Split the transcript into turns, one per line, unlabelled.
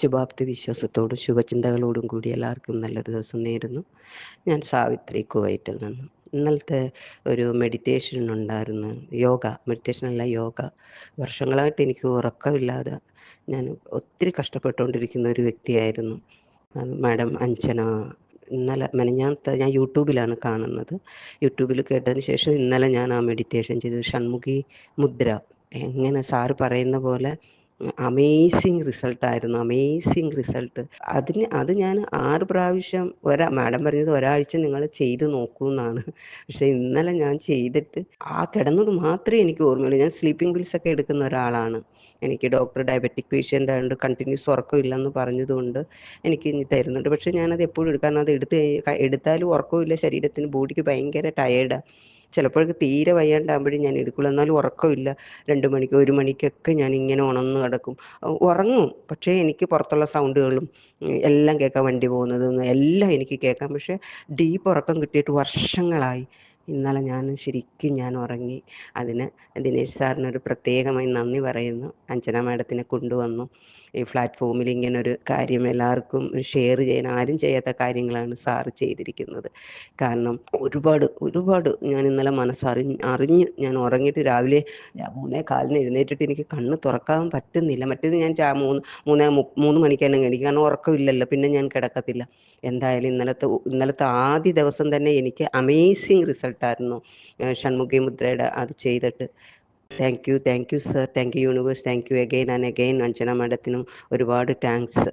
ശുഭാപ്തി വിശ്വാസത്തോടും ശുഭചിന്തകളോടും കൂടി എല്ലാവർക്കും നല്ല ദിവസം നേരുന്നു. ഞാൻ സാവിത്രി, കുവൈറ്റിൽ നിന്നും. ഇന്നലത്തെ ഒരു മെഡിറ്റേഷൻ ഉണ്ടായിരുന്നു. മെഡിറ്റേഷൻ അല്ല, യോഗ. വർഷങ്ങളായിട്ട് എനിക്ക് ഉറക്കമില്ലാതെ ഞാൻ ഒത്തിരി കഷ്ടപ്പെട്ടുകൊണ്ടിരിക്കുന്ന ഒരു വ്യക്തിയായിരുന്നു. മാഡം അഞ്ജന ഇന്നലെ മെനഞ്ഞാന്നത്തെ ഞാൻ യൂട്യൂബിലാണ് കാണുന്നത്. യൂട്യൂബിൽ കേട്ടതിന് ശേഷം ഇന്നലെ ഞാൻ ആ മെഡിറ്റേഷൻ ചെയ്തത്. ഷൺമുഖി മുദ്ര, എങ്ങനെ സാറ് പറയുന്ന പോലെ അമേസിങ് റിസൾട്ടായിരുന്നു. Amazing result. അത് ഞാൻ 6 പ്രാവശ്യം മാഡം പറഞ്ഞത് ഒരാഴ്ച നിങ്ങൾ ചെയ്ത് നോക്കൂ എന്നാണ്. പക്ഷെ ഇന്നലെ ഞാൻ ചെയ്തിട്ട് കിടന്നത് മാത്രമേ എനിക്ക് ഓർമ്മയുള്ളൂ. ഞാൻ സ്ലീപ്പിംഗ് പിൽസ് ഒക്കെ എടുക്കുന്ന ഒരാളാണ്. എനിക്ക് ഡോക്ടർ ഡയബറ്റിക് പേഷ്യൻ്റ് ആയതുകൊണ്ട് കണ്ടിന്യൂസ് ഉറക്കമില്ലെന്ന് പറഞ്ഞതുകൊണ്ട് എനിക്ക് ഇനി തരുന്നുണ്ട്. പക്ഷെ ഞാനത് എപ്പോഴും എടുക്കാൻ അത് എടുത്താലും ഉറക്കമില്ല. ശരീരത്തിന് ബോഡിക്ക് ഭയങ്കര ടയേർഡാണ്. ചിലപ്പോഴൊക്കെ തീരെ വയ്യാണ്ടാകുമ്പോഴും ഞാൻ എടുക്കുള്ളൂ. എന്നാലും ഉറക്കമില്ല. 2 മണിക്ക് 1 മണിക്കൊക്കെ ഞാൻ ഇങ്ങനെ ഉണർന്ന് കിടക്കും. ഉറങ്ങും, പക്ഷേ എനിക്ക് പുറത്തുള്ള സൗണ്ടുകളും എല്ലാം കേൾക്കാം. വണ്ടി പോകുന്നതും എല്ലാം എനിക്ക് കേൾക്കാം. പക്ഷേ ഡീപ്പ് ഉറക്കം കിട്ടിയിട്ട് വർഷങ്ങളായി. ഇന്നലെ ശരിക്കും ഞാൻ ഉറങ്ങി. അതിന് ദിനേശ് സാറിനൊരു പ്രത്യേകമായി നന്ദി പറയുന്നു. അഞ്ജന മാഡത്തിനെ കൊണ്ടുവന്നു ഈ പ്ലാറ്റ്ഫോമിൽ ഇങ്ങനൊരു കാര്യം എല്ലാവർക്കും ഷെയർ ചെയ്യാൻ. ആരും ചെയ്യാത്ത കാര്യങ്ങളാണ് സാറ് ചെയ്തിരിക്കുന്നത്. കാരണം ഒരുപാട് ഞാൻ ഇന്നലെ അറിഞ്ഞ് ഞാൻ ഉറങ്ങിയിട്ട് രാവിലെ 3:15 എഴുന്നേറ്റിട്ട് എനിക്ക് കണ്ണ് തുറക്കാൻ പറ്റുന്നില്ല. മറ്റേത് ഞാൻ 3 മണിക്ക് തന്നെ എണീക്കും, കാരണം ഉറക്കമില്ലല്ലോ, പിന്നെ ഞാൻ കിടക്കത്തില്ല. എന്തായാലും ഇന്നലത്തെ ആദ്യ ദിവസം തന്നെ എനിക്ക് അമേസിങ് റിസൾട്ടായിരുന്നു ഷൺമുഖി മുദ്രയുടെ അത് ചെയ്തിട്ട്. Thank you sir, thank you universe, thank you again and again. Anjana മാഡത്തിനും ഒരുപാട് താങ്ക്സ്.